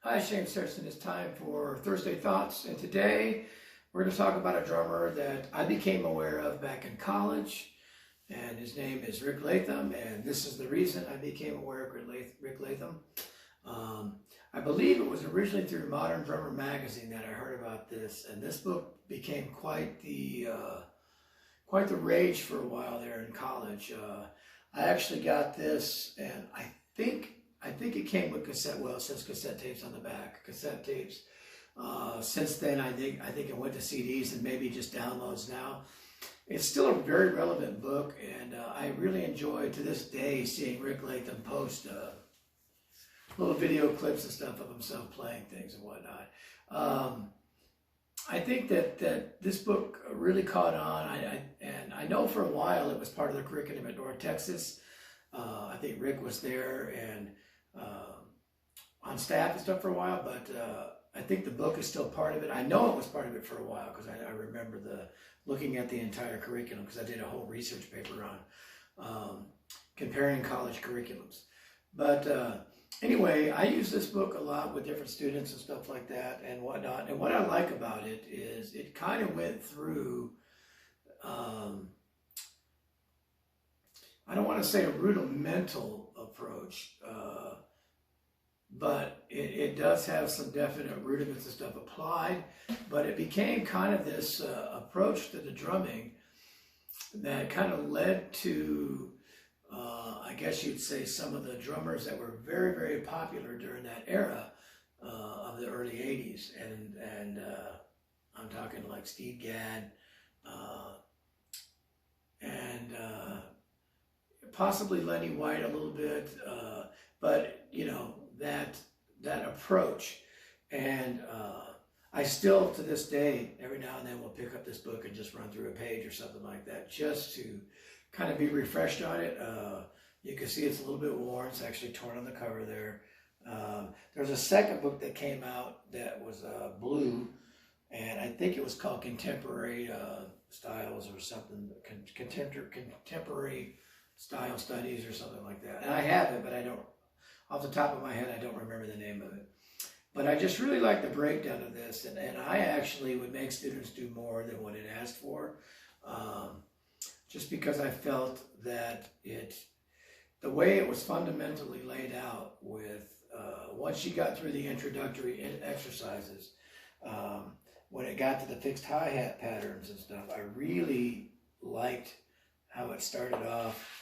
Hi, JamesAnimalHarrison. It's time for Thursday Thoughts, and today we're going to talk about a drummer that I became aware of back in college, and his name is Rick Latham, and this is the reason I became aware of Rick Latham. I believe it was originally through Modern Drummer magazine that I heard about this, and this book became quite the rage for a while there in college. I actually got this, and I think it came with cassette. Well, it says cassette tapes on the back. Cassette tapes. Since then, I think it went to CDs and maybe just downloads now. It's still a very relevant book, and I really enjoy to this day seeing Rick Latham post little video clips and stuff of himself playing things and whatnot. I think that this book really caught on. And I know for a while it was part of the curriculum at North Texas. I think Rick was there and on staff and stuff for a while, but I think the book is still part of it. I know it was part of it for a while because I remember looking at the entire curriculum because I did a whole research paper on comparing college curriculums. But anyway, I use this book a lot with different students and stuff like that and whatnot. And what I like about it is it kind of went through, I don't want to say a rudimental approach, but it does have some definite rudiments and stuff applied, but it became kind of this approach to the drumming that kind of led to, I guess you'd say, some of the drummers that were very, very popular during that era of the early 80s. And I'm talking like Steve Gadd and possibly Lenny White a little bit, but you know, that approach. And I still, to this day, every now and then will pick up this book and just run through a page or something like that, just to kind of be refreshed on it. You can see it's a little bit worn. It's actually torn on the cover there. There's a second book that came out that was blue, and I think it was called Contemporary Styles or something, Contemporary Style Studies or something like that. And I have it, but I don't, off the top of my head, I don't remember the name of it. But I just really like the breakdown of this, and I actually would make students do more than what it asked for, just because I felt that the way it was fundamentally laid out with, once you got through the introductory exercises, when it got to the fixed hi-hat patterns and stuff, I really liked how it started off.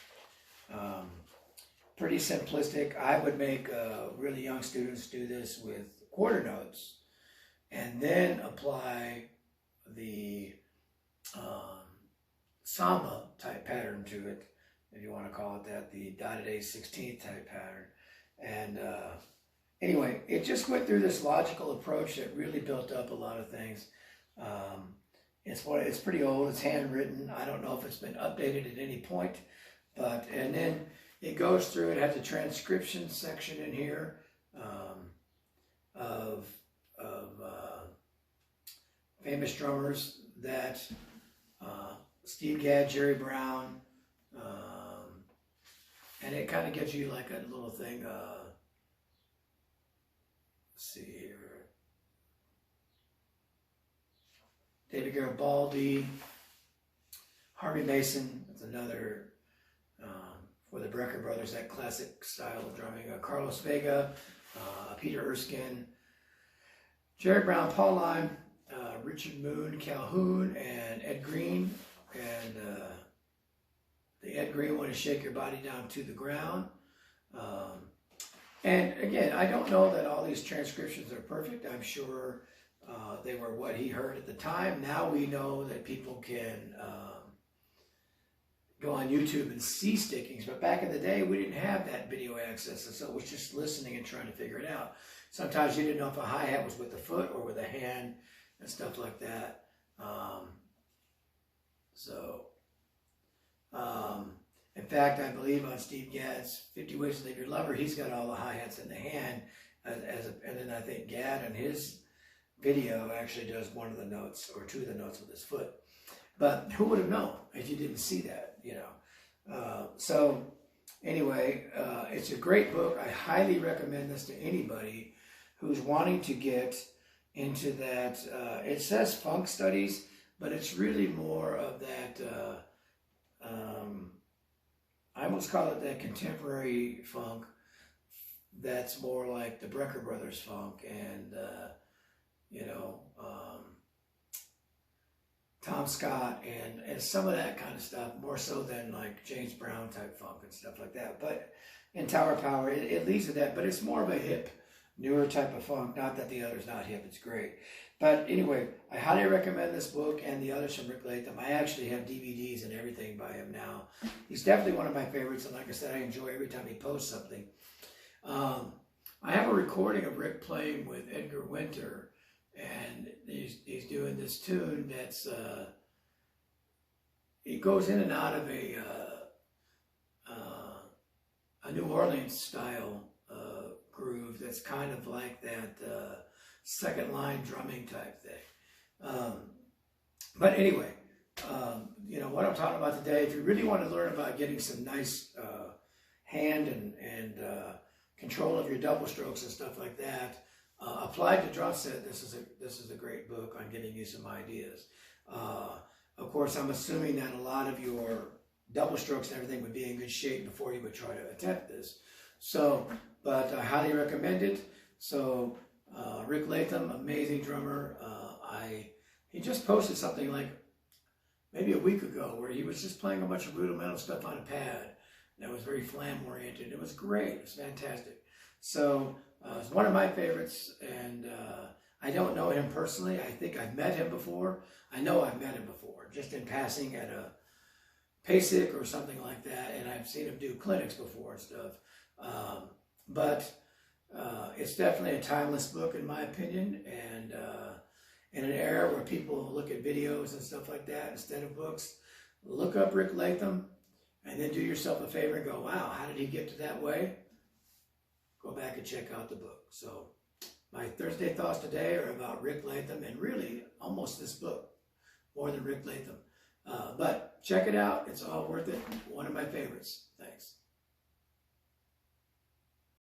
Pretty simplistic. I would make really young students do this with quarter notes and then apply the samba type pattern to it, if you want to call it that, the dotted A16 type pattern. And anyway, it just went through this logical approach that really built up a lot of things. It's pretty old. It's handwritten. I don't know if it's been updated at any point, but, and then it goes through, it has a transcription section in here of famous drummers that Steve Gadd, Jerry Brown, and it kind of gives you like a little thing, let's see here, David Garibaldi, Harvey Mason, that's another, for the Brecker brothers, that classic style of drumming, Carlos Vega, Peter Erskine, Jerry Brown, Paul Lime, Richard Moon, Calhoun, and Ed Green. And the Ed Green one is Shake Your Body Down to the Ground. And again, I don't know that all these transcriptions are perfect. I'm sure they were what he heard at the time. Now we know that people can go on YouTube and see stickings, but back in the day we didn't have that video access, and so it was just listening and trying to figure it out. Sometimes you didn't know if a hi-hat was with the foot or with a hand and stuff like that. In fact, I believe on Steve Gadd's 50 Ways to Leave Your Lover, he's got all the hi-hats in the hand, and then I think Gadd in his video actually does one of the notes or two of the notes with his foot. But who would have known if you didn't see that, you know? So anyway, it's a great book. I highly recommend this to anybody who's wanting to get into that, it says funk studies, but it's really more of that, I almost call it that contemporary funk that's more like the Brecker Brothers funk and, you know, Tom Scott and some of that kind of stuff, more so than like James Brown type funk and stuff like that. But in Tower Power, it leads to that, but it's more of a hip, newer type of funk. Not that the other's not hip, it's great. But anyway, I highly recommend this book and the others from Rick Latham. I actually have DVDs and everything by him now. He's definitely one of my favorites, and like I said, I enjoy every time he posts something. I have a recording of Rick playing with Edgar Winter, and he's doing this tune that's, he goes in and out of a New Orleans style groove that's kind of like that second line drumming type thing. But anyway, you know, what I'm talking about today, if you really want to learn about getting some nice hand and control of your double strokes and stuff like that, applied to drum set, this is a great book on getting you some ideas. Of course, I'm assuming that a lot of your double strokes and everything would be in good shape before you would try to attempt this. So, but I highly recommend it. So, Rick Latham, amazing drummer. He just posted something like maybe a week ago where he was just playing a bunch of rudimental stuff on a pad that was very flam oriented. It was great. It was fantastic. So it's one of my favorites, and I don't know him personally. I think I've met him before. I know I've met him before, just in passing at a PASIC or something like that, and I've seen him do clinics before and stuff. But it's definitely a timeless book in my opinion, and in an era where people look at videos and stuff like that instead of books, look up Rick Latham and then do yourself a favor and go, wow, how did he get to that way? Go back and check out the book. So my Thursday thoughts today are about Rick Latham, and really almost this book more than Rick Latham. But check it out. It's all worth it. One of my favorites. Thanks.